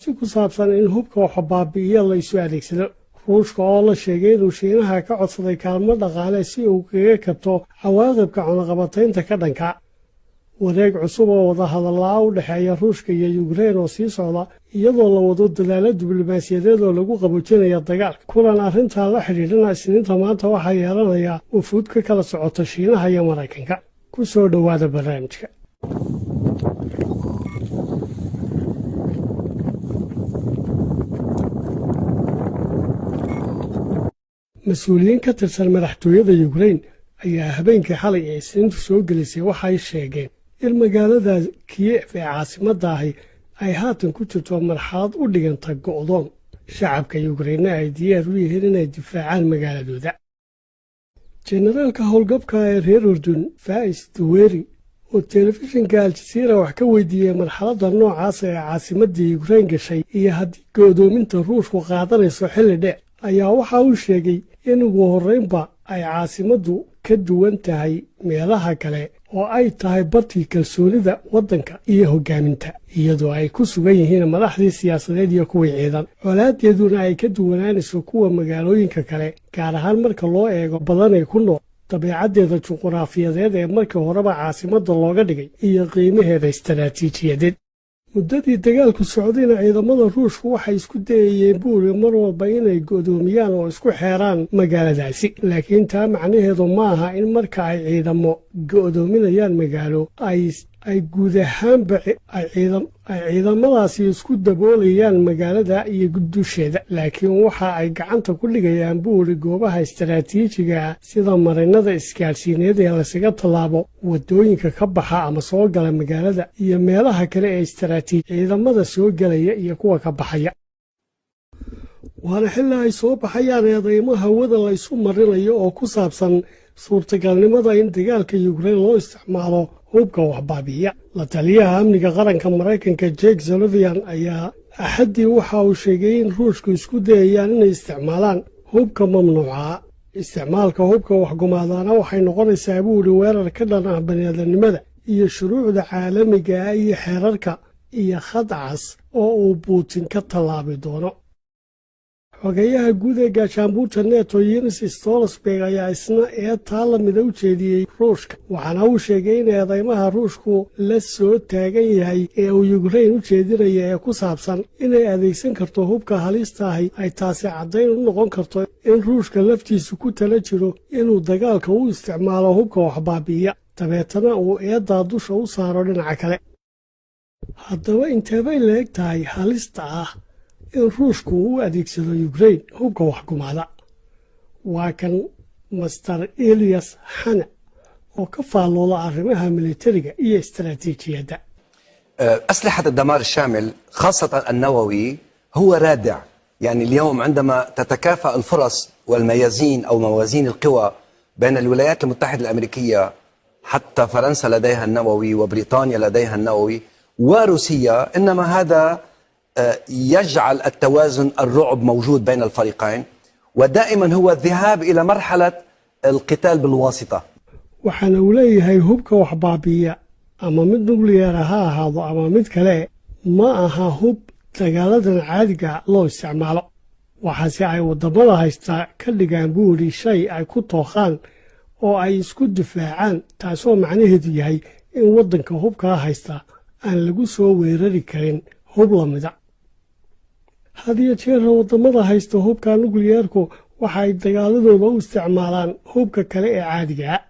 si ku saabsan in hubka waxa baabi'iya la isu adeegsado. ruushka oo la sheegay inuu shiinaha ka codsaday kaalmo dhaqaale si uu kaga kabto cawaaqibka cunaqabataynta ka dhanka wareeg cusub oo wadahadallaa u dhexeeya ruushka iyo Ukraine oo sii socda iyadoo la wado dadaalo diblomaasiyadeed oo lagu qaboojinayo dagaalka. kulan arrintan la xidhiidhana Isniinta maanta waxaa yeelanaya wufuud ka kala socota Shiinaha iyo Maraykanka. ku soo dhowaada barnaamijka. mas-uuliyiin ka tirsan madaxtooyada Ukraine ayaa habeenkii xalay ee Isniintu soo gelisay waxay sheegeen in magaalada Kiev ee caasimadda ahi ay haatan ku jirto marxalad u dhiganta go'doon. shacabka Ukraine ay diyaar u yihiin inay difaacaan magaaladooda. generaalka howlgabka ee reer Urdun Faiz Duweri oo telefishinka Al Jazeera wax ka weydiiyey marxaladda noocaas ee caasimadda Ukraine gashay iyo haddii go'doominta Ruushku qaadanayso xilli dheer ayaa waxa uu sheegay in ugu horreynba ay caasimaddu ka duwan tahay meelaha kale oo ay tahay bartii kalsoonida waddanka iyo hoggaaminta iyadoo ay ku sugan yihiin madaxdii siyaasadeed iyo kuwii ciidan. colaadeeduna ay ka duwanaanayso kuwa magaalooyinka kale gaar ahaan marka loo eego badanay ku nool dabeecaddeeda juquraafiyadeed ee markii horeba caasimadda looga dhigay iyo qiimaheeda istaraatiijiyadeed. muddadii dagaalku socdayna ciidamada ruushku waxay isku dayayeen buuri mar walba inay go'doomiyaan oo isku xeeraan magaaladaasi, laakiin taa macnaheedu ma aha in marka ay ciidamo go'doominayaan magaalo ay guud ahaanba ay ciidamadaasi isku daboolayaan magaalada iyo dusheeda, laakiin waxa ay gacanta ku dhigayaan buuri goobaha istaraatiijiga ah sida marinada isgaadhsiineed ee lasaga tallaabo waddooyinka ka baxa ama soo gala magaalada iyo meelaha kale ee istaraatiiji ciidamada soo gelaya iyo kuwa ka baxaya. waana xilli ay soo baxayaan eedeymo hawada la isu marinayo oo ku saabsan suurtagalnimada in dagaalka Ukraine loo isticmaalo hubka waxbaabiya. la taliyaha amniga qaranka Maraykanka Jake Sullivan ayaa axaddii waxa uu sheegay in Ruushku isku dayayaan inay isticmaalaan hubka mamnuuca. isticmaalka hubka waxgumaadaana waxay noqonaysaa buuri weerar ka dhan ah bani'aadanimada iyo shuruucda caalamiga ah iyo xeerarka iyo khadcas oo uu Putin ka tallaabi doono. xogeyaha guud ee gaashaanbuurta NATO Jens Stoltenberg ayaa isna taa la mida u jeediyey Ruushka, waxaana uu sheegay in eedeymaha Ruushku la soo taagan yahay ee uu Ukraine u jeedinaya ee ku saabsan inay adeegsan karto hubka halista ahi ay taasi caddayn u noqon karto in Ruushka laftiisu ku tala jiro inuu dagaalka u isticmaalo hubka waxbaabiya dabeetana uu eeddaa dusha u saaro dhinaca kale. haddaba inteebay leeg tahay halista ah in Ruushku u adeegsado Ukraine hubka waxgumaada? waa kan Master Elias Hanna oo ka faallooda arrimaha militariga iyo istaraatiijiyadda. أسلحة الدمار الشامل خاصة النووي هو رادع. يعني اليوم عندما تتكافأ الفرص والميازين أو موازين القوى بين الولايات المتحدة الأمريكية، حتى فرنسا لديها النووي وبريطانيا لديها النووي وروسيا، إنما هذا يجعل التوازن الرعب موجود بين الفريقين، ودائما هو الذهاب إلى مرحلة القتال بالواسطة. waxaana uu leeyahay hubka waxbaabiya ama mid nukliyeer ha ahaado ama mid kale ma aha hub dagaaladan caadiga loo isticmaalo, waxaase ay waddamada haystaa ka dhigaan buuri shay ay ku tooqaan oo ay isku difaacaan, taasoo macnaheedu yahay in waddanka hubkaa haysta aan lagu soo weerari karin hub la mida. had iyo jeer waddamada haysta hubka nukliyeerku waxa ay dagaaladooda u isticmaalaan hubka kale ee caadiga ah.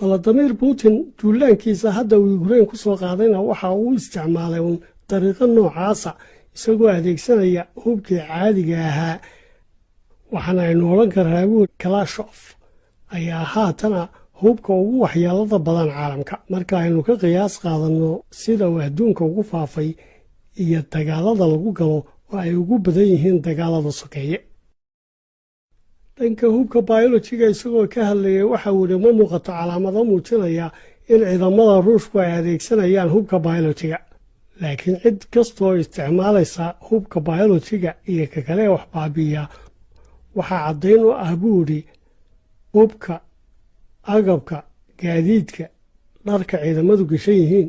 Vladimir Putin duulaankiisa hadda uu Ukraine ku soo qaadayna waxa uu isticmaalay dariiqo noocaasa isagoo adeegsanaya hubkii caadiga ahaa, waxaana aynu odhan karnaa buuri Kalashnikov ayaa haatana hubka ugu waxyeelada badan caalamka marka aynu ka qiyaas qaadanno sida uu adduunka ugu faafay iyo dagaalada lagu galo oo ay ugu badan yihiin dagaalada sokeeye. dhanka hubka biolojiga isagoo ka hadlayay waxa uu yidhi ma muuqato calaamado muujinaya in ciidamada Ruushku ay adeegsanayaan hubka biolojiga, laakiin cid kastoo isticmaalaysa hubka biolojiga iyo ka kale wax baabiya waxaa caddayn u ah buu yidhi hubka, agabka, gaadiidka, dharka ciidamadu gashan yihiin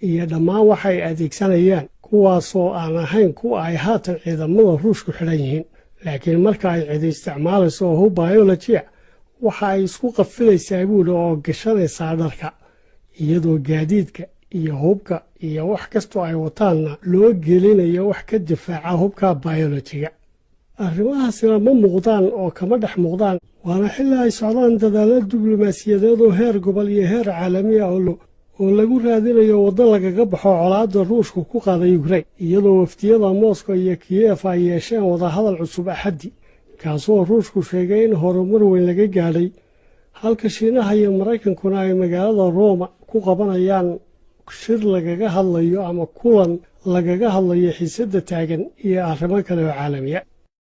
iyo dhammaan waxay adeegsanayaan kuwaasoo aan ahayn kuwa ay haatan ciidamada ruushku xidhan yihiin. laakiin marka ay cidi isticmaalayso hub biolojiya waxa ay isku qafilaysaa buuli oo gashanaysaa dharka, iyadoo gaadiidka iyo hubka iyo wax kastoo ay wataanna loo gelinayo wax ka difaaca hubka biolojiga. arrimahaasina ma muuqdaan oo kama dhex muuqdaan, waana xilli ay socdaan dadaalo diblomaasiyadeed oo heer gobol iyo heer caalami ah oo lagu raadinayo waddo lagaga baxo colaadda ruushku ku qaaday Ukraine, iyadoo waftiyada Moscow iyo Kiev ay yeesheen wadahadal cusub Axaddii, kaasoo ruushku sheegay in horumar weyn laga gaadhay, halka Shiinaha iyo Maraykankuna ay magaalada Roma ku qabanayaan shir lagaga hadlayo ama kulan lagaga hadlayo xiisadda taagan iyo arrimo kale oo caalami ah.